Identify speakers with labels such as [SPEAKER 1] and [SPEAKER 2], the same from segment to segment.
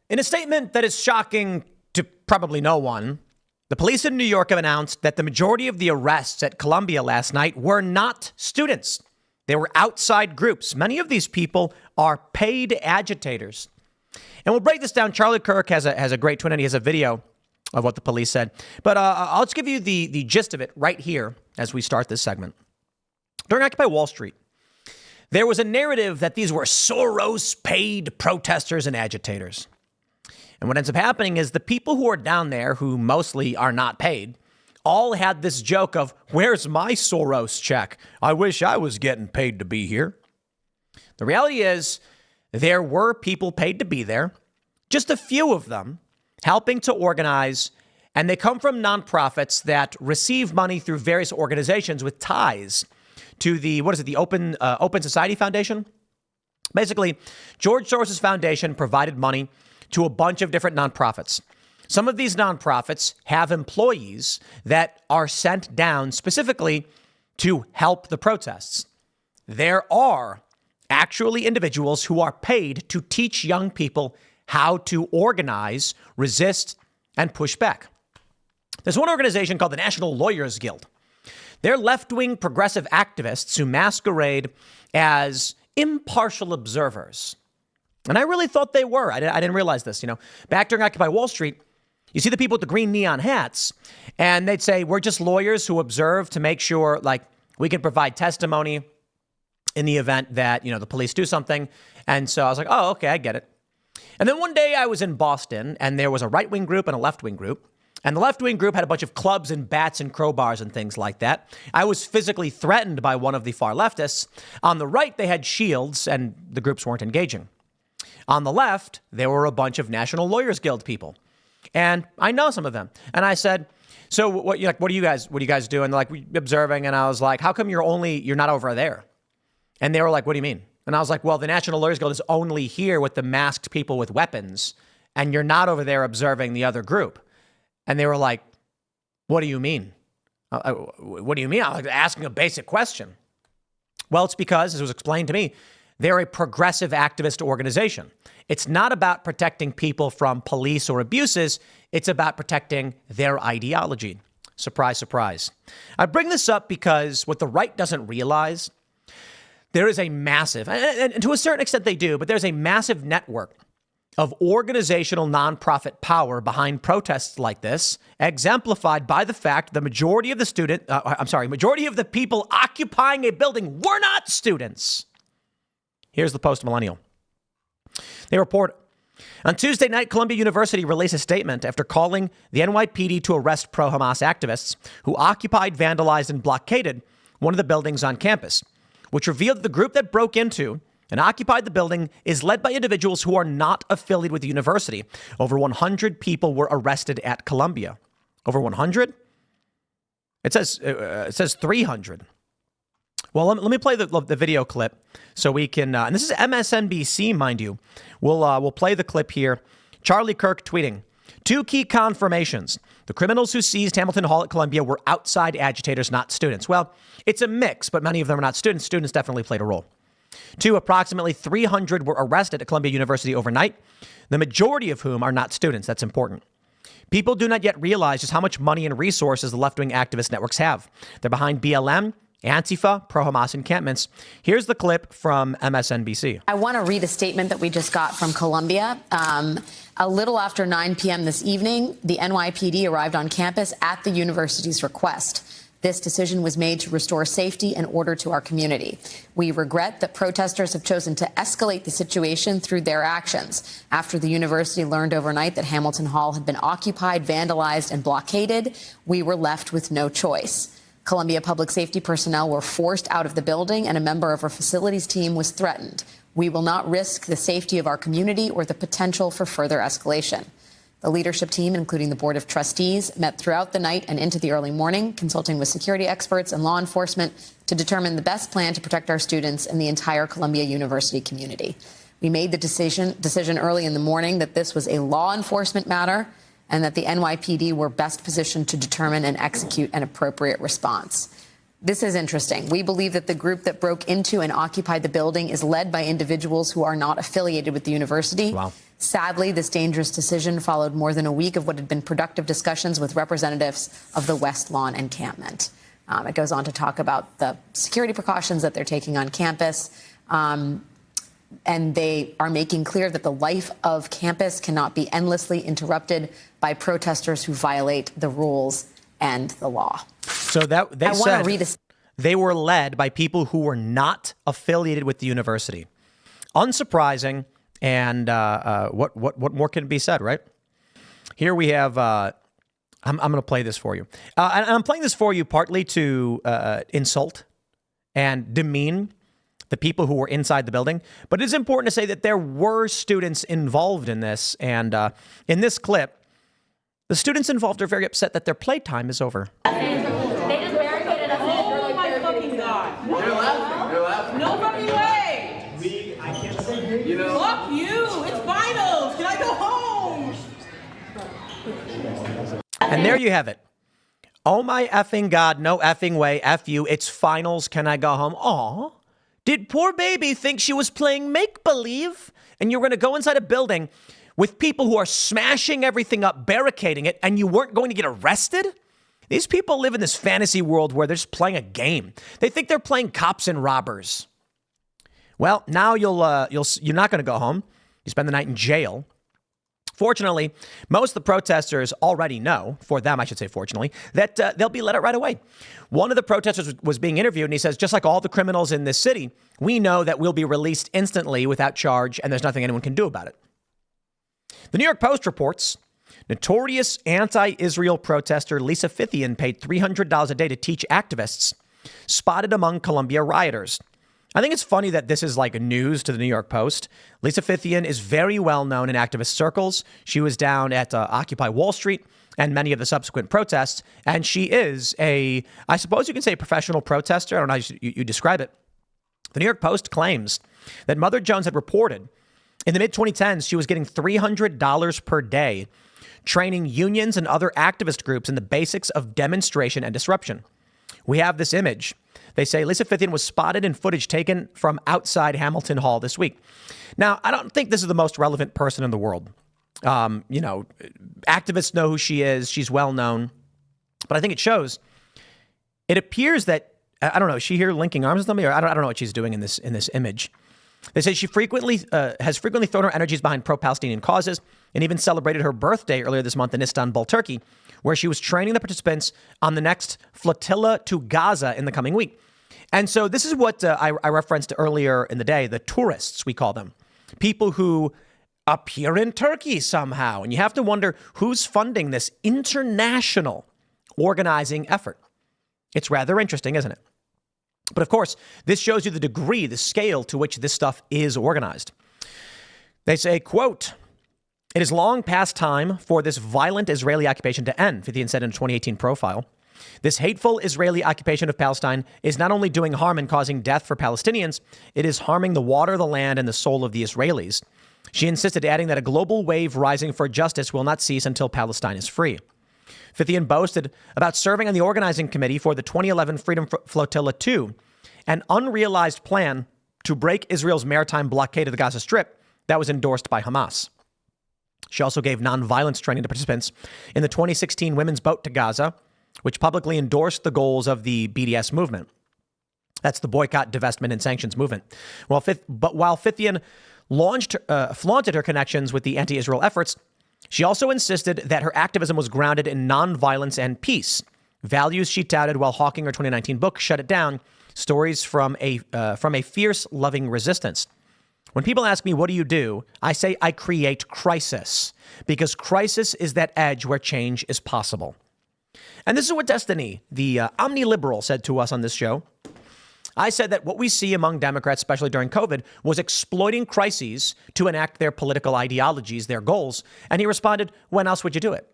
[SPEAKER 1] In a statement that is shocking to probably no one, the police in New York have announced that the majority of the arrests at Columbia last night were not students. They were outside groups. Many of these people are paid agitators. And we'll break this down. Charlie Kirk has a great twin, and he has a video of what the police said. But I'll just give you the gist of it right here as we start this segment. During Occupy Wall Street, there was a narrative that these were Soros-paid protesters and agitators. And what ends up happening is the people who are down there, who mostly are not paid, all had this joke of, where's my Soros check? I wish I was getting paid to be here. The reality is there were people paid to be there, just a few of them, helping to organize, and they come from nonprofits that receive money through various organizations with ties to the Open Society Foundation. Basically, George Soros' foundation provided money to a bunch of different nonprofits. Some of these nonprofits have employees that are sent down specifically to help the protests. There are actually individuals who are paid to teach young people how to organize, resist, and push back. There's one organization called the National Lawyers Guild. They're left-wing progressive activists who masquerade as impartial observers. And I really thought they were. I didn't realize this. Back during Occupy Wall Street, you see the people with the green neon hats, and they'd say, we're just lawyers who observe to make sure, we can provide testimony in the event that, the police do something. And so I was like, oh, okay, I get it. And then one day I was in Boston, and there was a right-wing group and a left-wing group. And the left-wing group had a bunch of clubs and bats and crowbars and things like that. I was physically threatened by one of the far leftists. On the right, they had shields, and the groups weren't engaging. On the left, there were a bunch of National Lawyers Guild people. And I know some of them. And I said, so what do you guys do? And they're like, we're observing. And I was like, how come you're not over there? And they were like, what do you mean? And I was like, well, the National Lawyers Guild is only here with the masked people with weapons. And you're not over there observing the other group. And they were like, what do you mean? What do you mean? I was asking a basic question. Well, it's because, as was explained to me, they're a progressive activist organization. It's not about protecting people from police or abuses. It's about protecting their ideology. Surprise, surprise. I bring this up because what the right doesn't realize, there is a massive, and to a certain extent they do, but there's a massive network of organizational nonprofit power behind protests like this, exemplified by the fact the majority of the people occupying a building were not students. Here's the Post-Millennial. They report, on Tuesday night, Columbia University released a statement after calling the NYPD to arrest pro-Hamas activists who occupied, vandalized, and blockaded one of the buildings on campus, which revealed that the group that broke into and occupied the building is led by individuals who are not affiliated with the university. Over 100 people were arrested at Columbia. Over 100? It says 300. Well, let me play the video clip so we can, and this is MSNBC, mind you. We'll play the clip here. Charlie Kirk tweeting, 2 key confirmations. The criminals who seized Hamilton Hall at Columbia were outside agitators, not students. Well, it's a mix, but many of them are not students. Students definitely played a role. 2, approximately 300 were arrested at Columbia University overnight, the majority of whom are not students. That's important. People do not yet realize just how much money and resources the left-wing activist networks have. They're behind BLM, Antifa, pro-Hamas encampments. Here's the clip from MSNBC.
[SPEAKER 2] I want to read a statement that we just got from Columbia. A little after 9 p.m. this evening, the NYPD arrived on campus at the university's request. This decision was made to restore safety and order to our community. We regret that protesters have chosen to escalate the situation through their actions. After the university learned overnight that Hamilton Hall had been occupied, vandalized, and blockaded, we were left with no choice. Columbia public safety personnel were forced out of the building, and a member of our facilities team was threatened. We will not risk the safety of our community or the potential for further escalation. The leadership team, including the Board of Trustees, met throughout the night and into the early morning, consulting with security experts and law enforcement to determine the best plan to protect our students and the entire Columbia University community. We made the decision early in the morning that this was a law enforcement matter and that the NYPD were best positioned to determine and execute an appropriate response. This is interesting. We believe that the group that broke into and occupied the building is led by individuals who are not affiliated with the university.
[SPEAKER 1] Wow.
[SPEAKER 2] Sadly, this dangerous decision followed more than a week of what had been productive discussions with representatives of the West Lawn encampment. It goes on to talk about the security precautions that they're taking on campus. And they are making clear that the life of campus cannot be endlessly interrupted by protesters who violate the rules and the law.
[SPEAKER 1] So that they said they were led by people who were not affiliated with the university. Unsurprising. And what more can be said, right? Here we have, I'm going to play this for you. And I'm playing this for you partly to insult and demean the people who were inside the building. But it is important to say that there were students involved in this. And in this clip, the students involved are very upset that their playtime is over.
[SPEAKER 3] They just barricaded us in.
[SPEAKER 4] Oh my fucking God.
[SPEAKER 5] You're laughing. You're laughing.
[SPEAKER 4] No fucking way.
[SPEAKER 5] I can't say, you know.
[SPEAKER 4] Fuck you. It's finals. Can I go home?
[SPEAKER 1] And there you have it. Oh my effing God, no effing way, F you. It's finals. Can I go home? Aw. Did poor baby think she was playing make-believe? And you're going to go inside a building with people who are smashing everything up, barricading it, and you weren't going to get arrested? These people live in this fantasy world where they're just playing a game. They think they're playing cops and robbers. Well, now you're not going to go home. You spend the night in jail. Fortunately, most of the protesters already know, for them, I should say fortunately, that they'll be let out right away. One of the protesters was being interviewed, and he says, just like all the criminals in this city, we know that we'll be released instantly without charge, and there's nothing anyone can do about it. The New York Post reports notorious anti-Israel protester Lisa Fithian paid $300 a day to teach activists spotted among Columbia rioters. I think it's funny that this is like news to the New York Post. Lisa Fithian is very well known in activist circles. She was down at Occupy Wall Street and many of the subsequent protests. And she is I suppose you can say a professional protester. I don't know how you describe it. The New York Post claims that Mother Jones had reported in the mid-2010s, she was getting $300 per day, training unions and other activist groups in the basics of demonstration and disruption. We have this image. They say Lisa Fithian was spotted in footage taken from outside Hamilton Hall this week. Now, I don't think this is the most relevant person in the world. Activists know who she is. She's well known. But I think it shows. It appears that, I don't know, is she here linking arms with somebody? Or I don't know what she's doing in this image. They say she has frequently thrown her energies behind pro-Palestinian causes and even celebrated her birthday earlier this month in Istanbul, Turkey, where she was training the participants on the next flotilla to Gaza in the coming week. And so this is what I referenced earlier in the day, the tourists, we call them. People who appear in Turkey somehow. And you have to wonder who's funding this international organizing effort. It's rather interesting, isn't it? But of course, this shows you the degree, the scale to which this stuff is organized. They say, quote, "It is long past time for this violent Israeli occupation to end," Fithian said in a 2018 profile. "This hateful Israeli occupation of Palestine is not only doing harm and causing death for Palestinians, it is harming the water, the land, and the soul of the Israelis." She insisted, adding that a global wave rising for justice will not cease until Palestine is free. Fithian boasted about serving on the organizing committee for the 2011 Freedom Flotilla 2, an unrealized plan to break Israel's maritime blockade of the Gaza Strip that was endorsed by Hamas. She also gave nonviolence training to participants in the 2016 Women's Boat to Gaza, which publicly endorsed the goals of the BDS movement. That's the boycott, divestment, and sanctions movement. While Fithian flaunted her connections with the anti-Israel efforts, she also insisted that her activism was grounded in nonviolence and peace, values she touted while hawking her 2019 book, Shut It Down, Stories from a Fierce, Loving Resistance. When people ask me, what do? I say I create crisis, because crisis is that edge where change is possible. And this is what Destiny, the omniliberal, said to us on this show. I said that what we see among Democrats, especially during COVID, was exploiting crises to enact their political ideologies, their goals. And he responded, when else would you do it?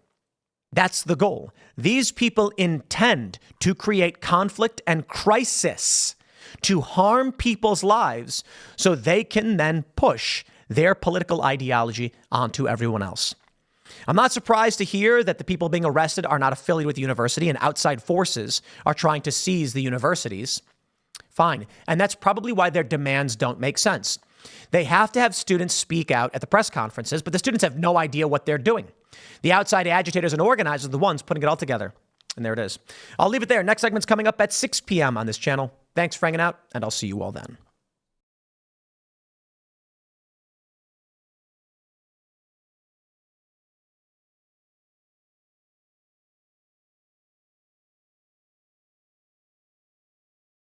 [SPEAKER 1] That's the goal. These people intend to create conflict and crisis to harm people's lives so they can then push their political ideology onto everyone else. I'm not surprised to hear that the people being arrested are not affiliated with the university and outside forces are trying to seize the universities. Fine. And that's probably why their demands don't make sense. They have to have students speak out at the press conferences, but the students have no idea what they're doing. The outside agitators and organizers are the ones putting it all together. And there it is. I'll leave it there. Next segment's coming up at 6 p.m. on this channel. Thanks for hanging out, and I'll see you all then.